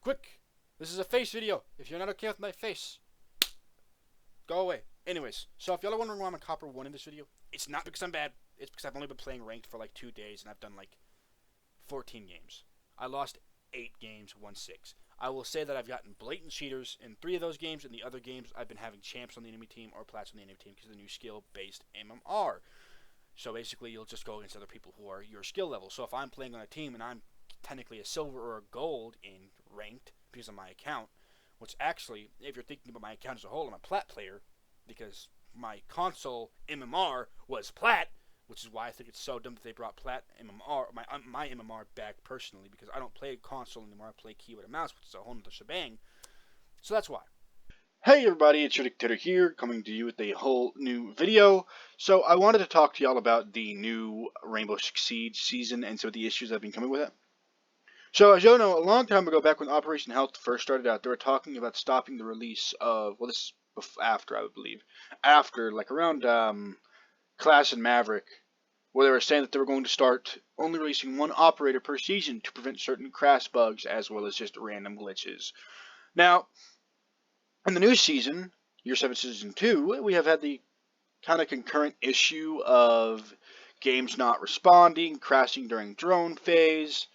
Quick! This is a face video. If you're not okay with my face, go away. Anyways, so if y'all are wondering why I'm a Copper 1 in this video, it's not because I'm bad. It's because I've only been playing ranked for like 2 days and I've done like 14 games. I lost 8 games, won 6. I will say that I've gotten blatant cheaters in 3 of those games. In the other games, I've been having champs on the enemy team or plats on the enemy team because of the new skill-based MMR. So basically, you'll just go against other people who are your skill level. So if I'm playing on a team and I'm technically a silver or a gold in ranked because of my account, which actually, if you're thinking about my account as a whole, I'm a plat player because my console MMR was plat, which is why I think it's so dumb that they brought plat MMR, my MMR back personally, because I don't play console anymore. I play keyboard and mouse, which is a whole other shebang. So that's why. Hey everybody, it's your Dictator here, coming to you with a whole new video. So I wanted to talk to y'all about the new Rainbow Six Siege season and some of the issues that have been coming with it. So as y'all know, a long time ago, back when Operation Health first started out, they were talking about stopping the release of, well, this is after, I would believe, after, like around Class and Maverick, where they were saying that they were going to start only releasing one operator per season to prevent certain crash bugs as well as just random glitches. Now, in the new season, Year 7 Season 2, we have had the kind of concurrent issue of games not responding, crashing during drone phase,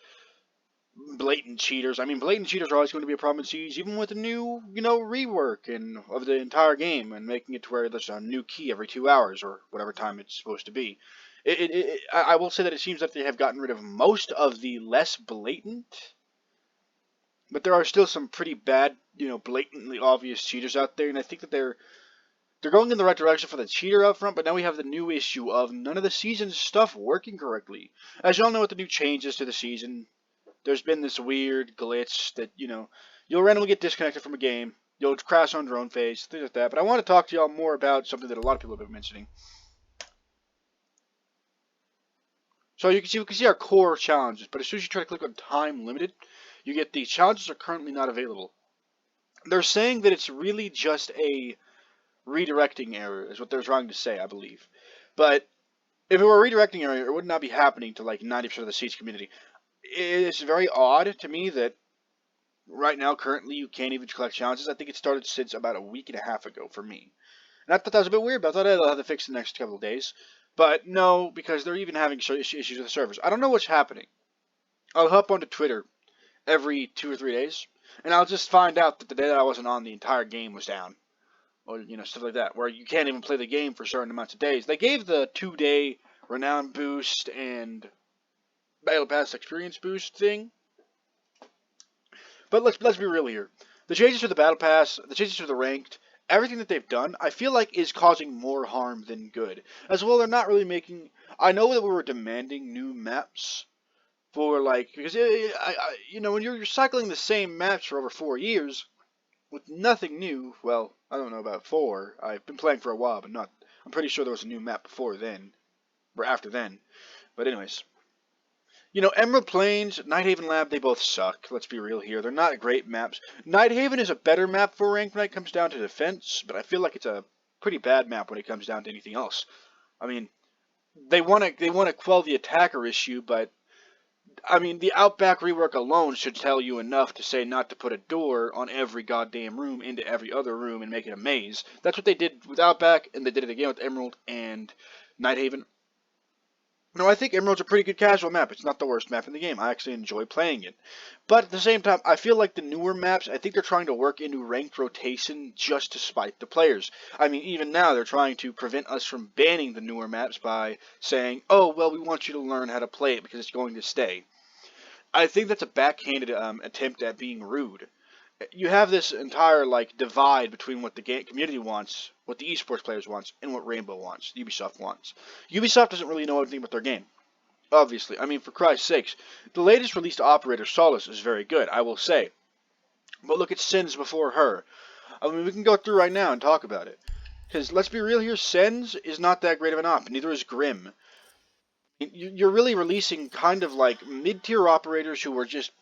blatant cheaters. I mean, blatant cheaters are always going to be a problem in Siege, even with the new, rework of the entire game and making it to where there's a new key every 2 hours or whatever time it's supposed to be. I will say that it seems that they have gotten rid of most of the less blatant, but there are still some pretty bad, blatantly obvious cheaters out there, and I think that they're going in the right direction for the cheater up front, but now we have the new issue of none of the season's stuff working correctly. As y'all know with the new changes to the season, there's been this weird glitch that, you'll randomly get disconnected from a game, you'll crash on drone phase, things like that. But I want to talk to y'all more about something that a lot of people have been mentioning. So you can see our core challenges, but as soon as you try to click on time limited, you get the challenges are currently not available. They're saying that it's really just a redirecting error, is what they're trying to say, I believe. But if it were a redirecting error, it would not be happening to like 90% of the Siege community. It's very odd to me that right now, currently, you can't even collect challenges. I think it started since about a week and a half ago for me. And I thought that was a bit weird, but I thought I'd have to fix it the next couple of days. But no, because they're even having issues with the servers. I don't know what's happening. I'll hop onto Twitter every 2 or 3 days, and I'll just find out that the day that I wasn't on, the entire game was down. Or, stuff like that, where you can't even play the game for certain amounts of days. They gave the 2-day renown boost and Battle Pass experience boost thing. But let's be real here. The changes to the Battle Pass, the changes to the Ranked, everything that they've done, I feel like is causing more harm than good. As well, they're not really making... I know that we were demanding new maps for, like... Because, when you're cycling the same maps for over 4 years, with nothing new, well, I don't know about 4. I've been playing for a while, but not... I'm pretty sure there was a new map before then, or after then. But anyways... Emerald Plains, Nighthaven Lab, they both suck. Let's be real here. They're not great maps. Nighthaven is a better map for rank when it comes down to defense, but I feel like it's a pretty bad map when it comes down to anything else. I mean, they want to quell the attacker issue, but I mean, the Outback rework alone should tell you enough to say not to put a door on every goddamn room into every other room and make it a maze. That's what they did with Outback, and they did it again with Emerald and Nighthaven. No, I think Emerald's a pretty good casual map. It's not the worst map in the game. I actually enjoy playing it. But at the same time, I feel like the newer maps, I think they're trying to work into ranked rotation just to spite the players. I mean, even now, they're trying to prevent us from banning the newer maps by saying, oh, well, we want you to learn how to play it because it's going to stay. I think that's a backhanded attempt at being rude. You have this entire divide between what the community wants, what the esports players wants, and what Rainbow wants, Ubisoft wants. Ubisoft doesn't really know anything about their game. Obviously, I mean, for Christ's sakes, the latest released operator, Solace, is very good, I will say. But look at Sens before her. I mean, we can go through right now and talk about it. Because let's be real here, Sens is not that great of an op, neither is Grim. You're really releasing kind of like mid-tier operators who are just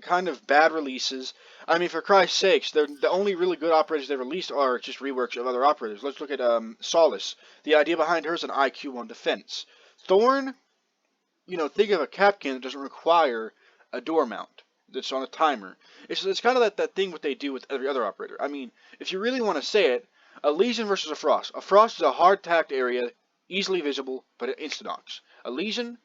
kind of bad releases. I mean, for Christ's sakes, the only really good operators they released are just reworks of other operators. Let's look at Solace. The idea behind her is an IQ on defense. Thorn, think of a Kapkan that doesn't require a door mount. that's on a timer. It's kind of that thing what they do with every other operator. I mean, if you really want to say it, a Lesion versus a Frost. A Frost is a hard-tacked area, easily visible, but it insta-knocks. A Lesion,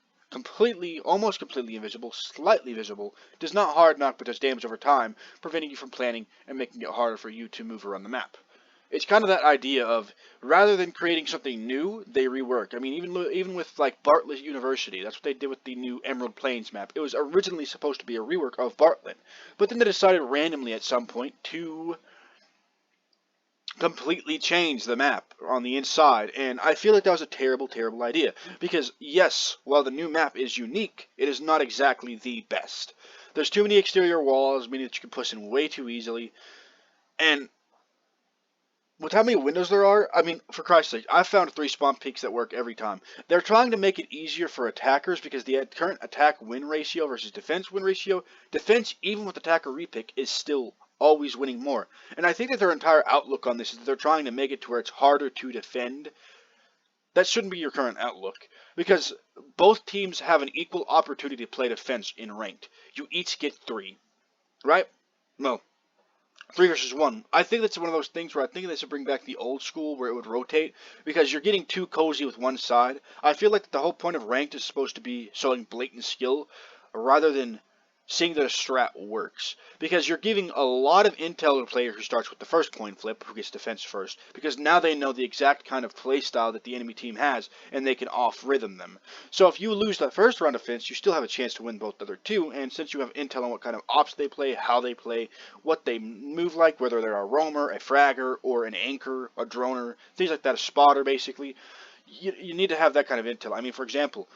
almost completely invisible, slightly visible, does not hard-knock but does damage over time, preventing you from planning and making it harder for you to move around the map. It's kind of that idea of, rather than creating something new, they rework. I mean, even with like Bartlett University, that's what they did with the new Emerald Plains map. It was originally supposed to be a rework of Bartlett, but then they decided randomly at some point to completely change the map on the inside, and I feel like that was a terrible, terrible idea. Because yes, while the new map is unique, it is not exactly the best. There's too many exterior walls, meaning that you can push in way too easily, and with how many windows there are, I mean, for Christ's sake, I've found 3 spawn peaks that work every time. They're trying to make it easier for attackers because the current attack win ratio versus defense win ratio, defense, even with attacker repick, is still always winning more. And I think that their entire outlook on this is that they're trying to make it to where it's harder to defend. That shouldn't be your current outlook, because both teams have an equal opportunity to play defense in ranked. You each get 3, right? No. 3 versus 1. I think that's one of those things where I think they should bring back the old school where it would rotate, because you're getting too cozy with one side. I feel like the whole point of ranked is supposed to be showing blatant skill rather than seeing that a strat works, because you're giving a lot of intel to the player who starts with the first coin flip, who gets defense first, because now they know the exact kind of play style that the enemy team has, and they can off-rhythm them. So if you lose that first round of defense, you still have a chance to win both the other 2, and since you have intel on what kind of ops they play, how they play, what they move like, whether they're a roamer, a fragger, or an anchor, a droner, things like that, a spotter basically, you need to have that kind of intel. I mean, for example,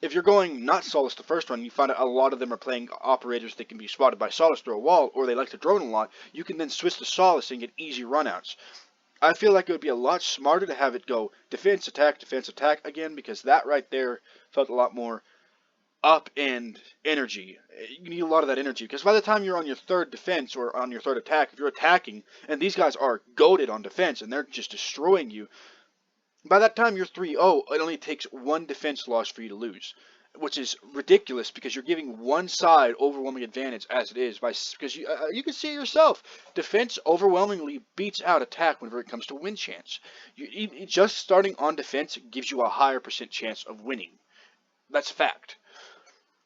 if you're going not Solace the first one, you find out a lot of them are playing operators that can be spotted by Solace through a wall, or they like to drone a lot, you can then switch to Solace and get easy runouts. I feel like it would be a lot smarter to have it go defense, attack again, because that right there felt a lot more up and energy. You need a lot of that energy, because by the time you're on your 3rd defense or on your 3rd attack, if you're attacking, and these guys are goated on defense, and they're just destroying you, by that time you're 3-0, it only takes 1 defense loss for you to lose, which is ridiculous because you're giving one side overwhelming advantage as it is, because you can see it yourself. Defense overwhelmingly beats out attack whenever it comes to win chance. Just starting on defense gives you a higher % chance of winning. That's fact.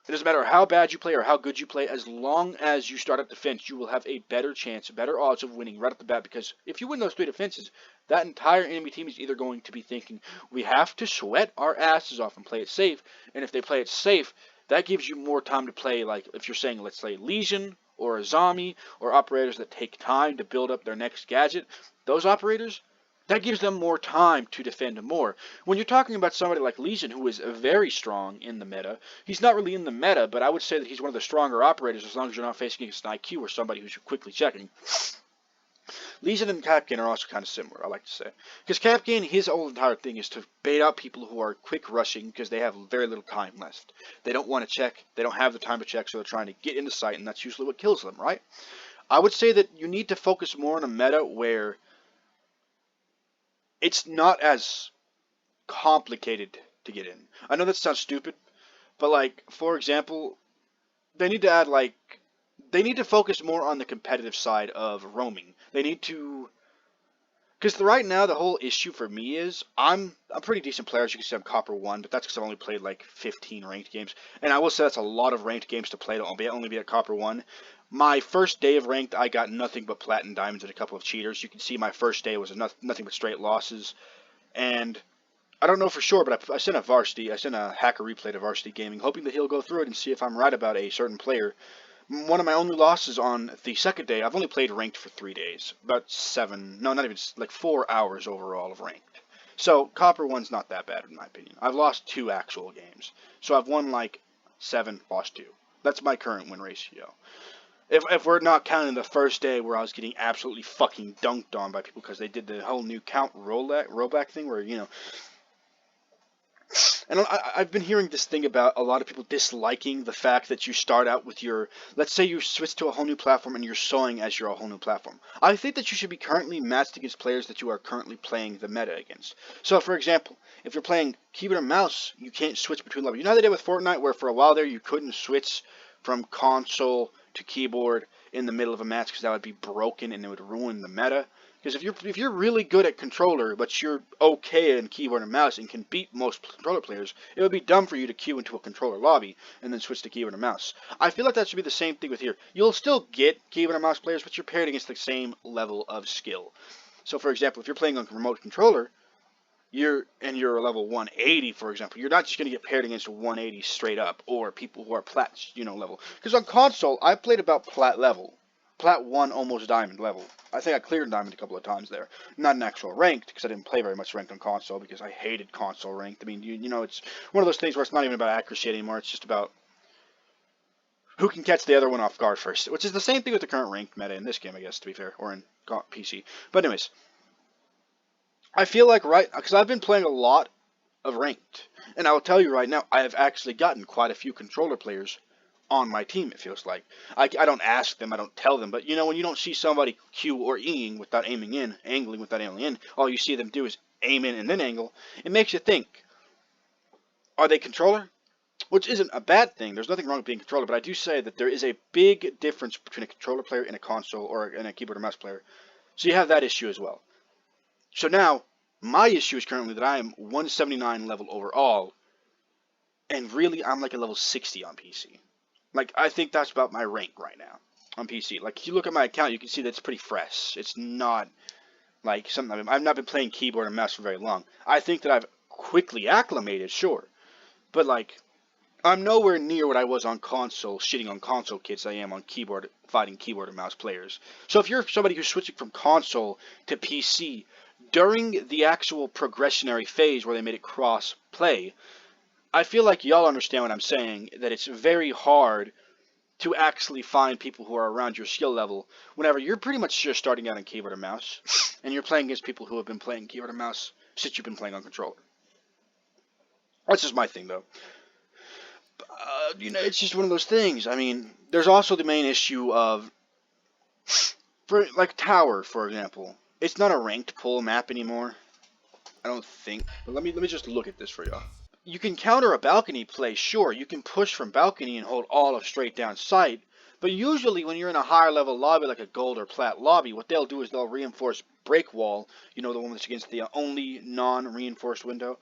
It doesn't matter how bad you play or how good you play, as long as you start at defense, you will have a better chance, better odds of winning right off the bat, because if you win those 3 defenses, that entire enemy team is either going to be thinking, we have to sweat our asses off and play it safe, and if they play it safe, that gives you more time to play, like if you're saying, let's say, Lesion, or a zombie, or operators that take time to build up their next gadget. Those operators, that gives them more time to defend more. When you're talking about somebody like Lesion, who is very strong in the meta, he's not really in the meta, but I would say that he's one of the stronger operators as long as you're not facing against an IQ or somebody who's quickly checking. Lesion and Kapkan are also kind of similar, I like to say. Because Kapkan, his whole entire thing is to bait out people who are quick rushing because they have very little time left. They don't want to check, they don't have the time to check, so they're trying to get into sight, and that's usually what kills them, right? I would say that you need to focus more on a meta where it's not as complicated to get in. I know that sounds stupid, but like, for example, they need to add they need to focus more on the competitive side of roaming. They need to, because right now the whole issue for me is I'm a pretty decent player, as you can see I'm Copper 1, but that's because I've only played like 15 ranked games, and I will say that's a lot of ranked games to play to only be at Copper 1. My first day of ranked, I got nothing but platinum diamonds and a couple of cheaters. You can see my first day was nothing but straight losses. And I don't know for sure, but I sent a hacker replay to Varsity Gaming, hoping that he'll go through it and see if I'm right about a certain player. One of my only losses on the second day, I've only played ranked for 3 days. About 4 hours overall of ranked. So, Copper 1's not that bad in my opinion. I've lost 2 actual games. So I've won like 7, lost 2. That's my current win ratio. If we're not counting the first day where I was getting absolutely fucking dunked on by people because they did the whole new count rollback thing where, you know. And I've been hearing this thing about a lot of people disliking the fact that you start out with your, let's say you switch to a whole new platform and you're sewing as your whole new platform. I think that you should be currently matched against players that you are currently playing the meta against. So, for example, if you're playing keyboard and mouse, you can't switch between levels. You know how they did with Fortnite where for a while there you couldn't switch from console to keyboard in the middle of a match, because that would be broken and it would ruin the meta. Because if you're really good at controller, but you're okay in keyboard and mouse and can beat most controller players, it would be dumb for you to queue into a controller lobby and then switch to keyboard and mouse. I feel like that should be the same thing with here. You'll still get keyboard and mouse players, but you're paired against the same level of skill. So, for example, if you're playing on a remote controller, you're a level 180, for example, you're not just going to get paired against 180 straight up, or people who are plat, level. Because on console, I played about plat level. Plat 1, almost diamond level. I think I cleared diamond a couple of times there. Not an actual ranked, because I didn't play very much ranked on console, because I hated console ranked. I mean, it's one of those things where it's not even about accuracy anymore, it's just about who can catch the other one off guard first. Which is the same thing with the current ranked meta in this game, I guess, to be fair, or in PC. But anyways, I feel like, because I've been playing a lot of ranked, and I will tell you right now, I have actually gotten quite a few controller players on my team, it feels like. I don't ask them, I don't tell them, but when you don't see somebody Q or Eing without aiming in, angling without aiming in, all you see them do is aim in and then angle, it makes you think, are they controller? Which isn't a bad thing, there's nothing wrong with being controller, but I do say that there is a big difference between a controller player and a console or and a keyboard or mouse player. So you have that issue as well. So now, my issue is currently that I am 179 level overall, and really I'm like a level 60 on PC. Like, I think that's about my rank right now on PC. Like, if you look at my account, you can see that it's pretty fresh. It's not like something I've not been playing keyboard and mouse for very long. I think that I've quickly acclimated, sure, but like, I'm nowhere near what I was on console, shitting on console kids I am on keyboard, fighting keyboard and mouse players. So if you're somebody who's switching from console to PC during the actual progressionary phase where they made it cross-play, I feel like y'all understand what I'm saying, that it's very hard to actually find people who are around your skill level whenever you're pretty much just starting out on keyboard and mouse, and you're playing against people who have been playing keyboard and mouse since you've been playing on controller. That's just my thing, though. It's just one of those things. I mean, there's also the main issue of, for like Tower, for example. It's not a ranked pull map anymore, I don't think. But let me just look at this for y'all. You can counter a balcony play, sure. You can push from balcony and hold all of straight down sight. But usually when you're in a higher level lobby like a gold or plat lobby, what they'll do is they'll reinforce break wall. The one that's against the only non-reinforced window.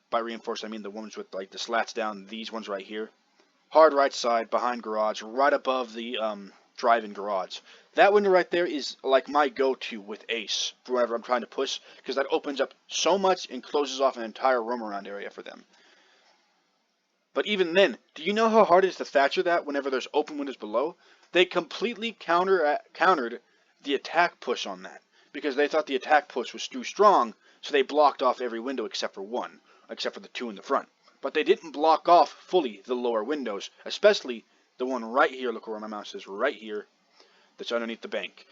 By reinforced, I mean the ones with like the slats down, these ones right here. Hard right side, behind garage, right above the drive-in garage. That window right there is like my go-to with Ace for whenever I'm trying to push, because that opens up so much and closes off an entire roam around area for them. But even then, do you know how hard it is to Thatcher that whenever there's open windows below? They completely countered the attack push on that, because they thought the attack push was too strong, so they blocked off every window except for one, except for the two in the front. But they didn't block off fully the lower windows, especially the one right here. Look where my mouse is, right here, that's underneath the bank.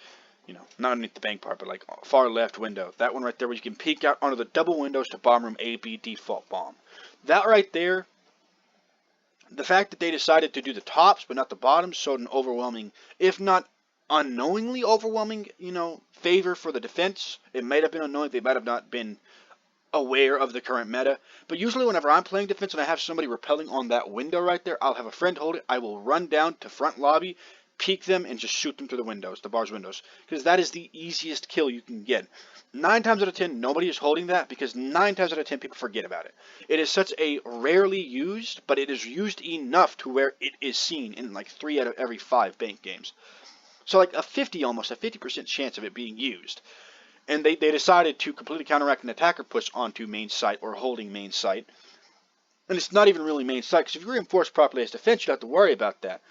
Not underneath the bank part, but like far left window. That one right there where you can peek out onto the double windows to bomb room A, B, default bomb. That right there, the fact that they decided to do the tops but not the bottoms showed an overwhelming, if not unknowingly overwhelming, favor for the defense. It might have been unknowing. They might have not been aware of the current meta, but usually whenever I'm playing defense and I have somebody repelling on that window right there, I'll have a friend hold it, I will run down to front lobby, peek them, and just shoot them through the windows, the bar's windows, because that is the easiest kill you can get. 9 times out of 10, nobody is holding that, because 9 times out of 10, people forget about it. It is such a rarely used, but it is used enough to where it is seen in like 3 out of every 5 bank games. So like almost a 50% chance of it being used. And they decided to completely counteract an attacker push onto main site or holding main site. And it's not even really main site, because if you reinforce properly as defense, you don't have to worry about that.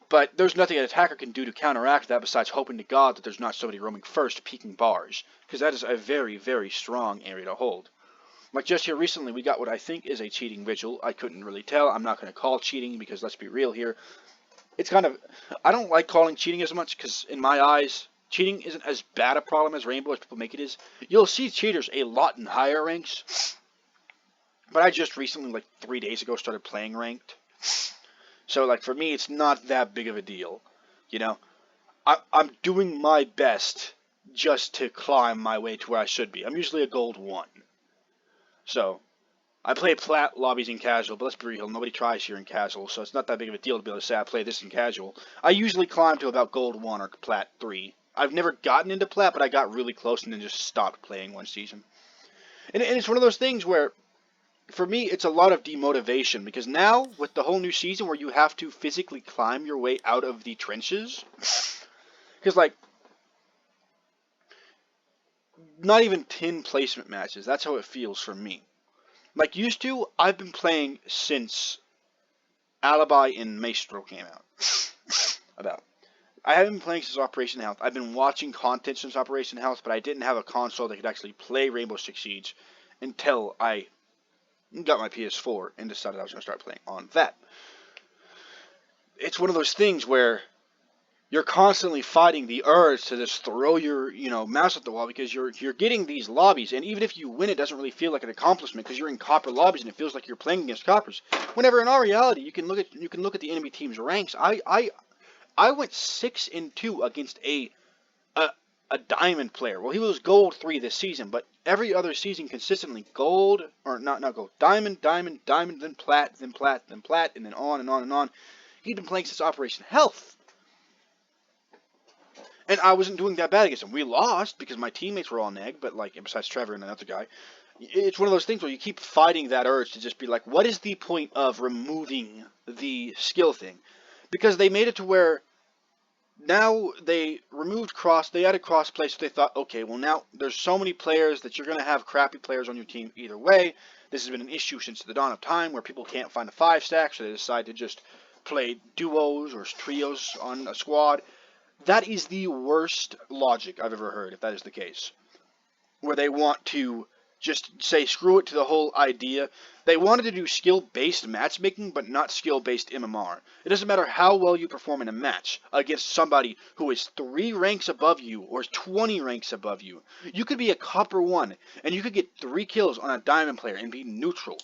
But there's nothing an attacker can do to counteract that besides hoping to God that there's not somebody roaming first peeking bars. Because that is a very, very strong area to hold. Like just here recently, we got what I think is a cheating vigil. I couldn't really tell. I'm not going to call cheating because let's be real here. It's kind of, I don't like calling cheating as much because in my eyes, cheating isn't as bad a problem as Rainbow as people make it is. You'll see cheaters a lot in higher ranks. But I just recently, like 3 days ago, started playing ranked. So, like, for me, it's not that big of a deal. I'm doing my best just to climb my way to where I should be. I'm usually a gold 1. So, I play plat lobbies in casual, but let's be real, nobody tries here in casual, so it's not that big of a deal to be able to say I play this in casual. I usually climb to about gold 1 or plat 3. I've never gotten into plat, but I got really close and then just stopped playing one season. And it's one of those things where, for me, it's a lot of demotivation, because now, with the whole new season where you have to physically climb your way out of the trenches, because, like, not even 10 placement matches, that's how it feels for me. Like, used to, I've been playing since Alibi and Maestro came out. I haven't been playing since Operation Health. I've been watching content since Operation Health, but I didn't have a console that could actually play Rainbow Six Siege until I got my PS4 and decided I was going to start playing on that. It's one of those things where you're constantly fighting the urge to just throw your, mouse at the wall, because you're getting these lobbies, and even if you win, it doesn't really feel like an accomplishment because you're in copper lobbies and it feels like you're playing against coppers. Whenever in all reality, you can look at the enemy team's ranks. I went 6-2 against a diamond player. Well, he was gold 3 this season, but every other season consistently gold, or not gold, diamond, diamond, diamond, then plat, then plat, then plat, and then on and on and on. He'd been playing since Operation Health. And I wasn't doing that bad against him. We lost because my teammates were all neg, but besides Trevor and another guy, it's one of those things where you keep fighting that urge to just be like, what is the point of removing the skill thing? Because they made it to where now they added crossplay, so they thought, okay, well now there's so many players that you're going to have crappy players on your team either way. This has been an issue since the dawn of time where people can't find a 5-stack, so they decide to just play duos or trios on a squad. That is the worst logic I've ever heard, if that is the case. Where they want to just say screw it to the whole idea. They wanted to do skill-based matchmaking, but not skill-based MMR. It doesn't matter how well you perform in a match against somebody who is 3 ranks above you or 20 ranks above you. You could be a copper 1, and you could get 3 kills on a diamond player and be neutral.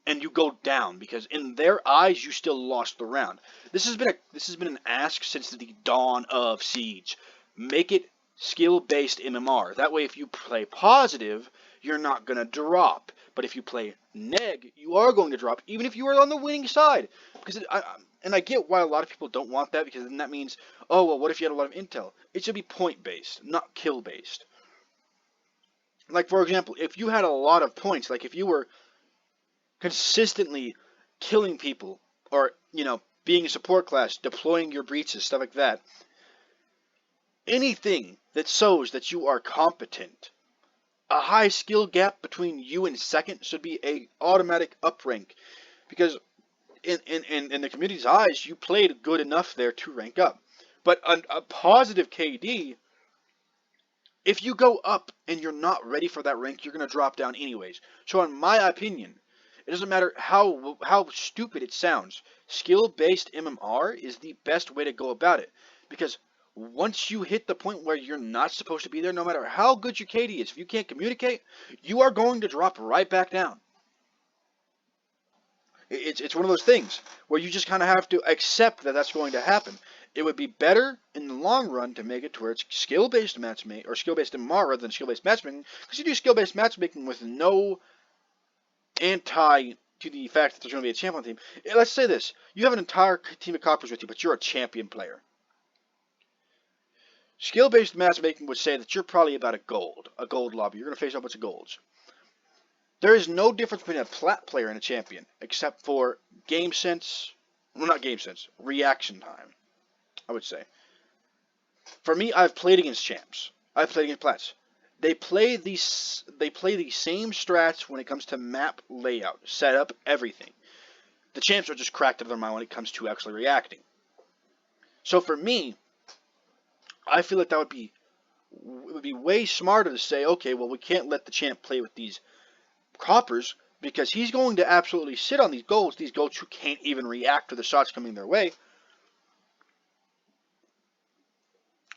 And you go down because in their eyes you still lost the round. This has been an ask since the dawn of Siege. Make it skill-based MMR. That way, if you play positive, you're not gonna drop. But if you play neg, you are going to drop, even if you are on the winning side. Because I get why a lot of people don't want that, because then that means, oh well, what if you had a lot of intel? It should be point-based, not kill-based. Like for example, if you had a lot of points, like if you were consistently killing people, or, being a support class, deploying your breaches, stuff like that. Anything that shows that you are competent, a high skill gap between you and second should be a automatic up rank. Because in the community's eyes, you played good enough there to rank up. But a positive KD, if you go up and you're not ready for that rank, you're going to drop down anyways. So in my opinion, it doesn't matter how stupid it sounds. Skill-based MMR is the best way to go about it. Because once you hit the point where you're not supposed to be there, no matter how good your KD is, if you can't communicate, you are going to drop right back down. It's one of those things where you just kind of have to accept that that's going to happen. It would be better in the long run to make it to where it's skill-based matchmaking, or skill-based MMR rather than skill-based matchmaking, because you do skill-based matchmaking with no anti to the fact that there's going to be a champion team. Let's say this. You have an entire team of coppers with you, but you're a champion player. Skill-based matchmaking would say that you're probably about a gold lobby. You're going to face a bunch of golds. There is no difference between a plat player and a champion, except for game sense. Well, not game sense. Reaction time, I would say. For me, I've played against champs. I've played against plats. They play the same strats when it comes to map layout, setup, everything. The champs are just cracked out of their mind when it comes to actually reacting. So for me, I feel like it would be way smarter to say, okay, well, we can't let the champ play with these coppers, because he's going to absolutely sit on these golds who can't even react to the shots coming their way.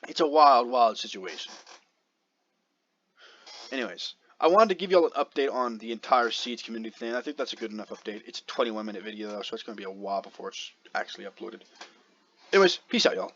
It's a wild, wild situation. Anyways, I wanted to give you all an update on the entire Siege community thing. I think that's a good enough update. It's a 21-minute video, though, so it's going to be a while before it's actually uploaded. Anyways, peace out, y'all.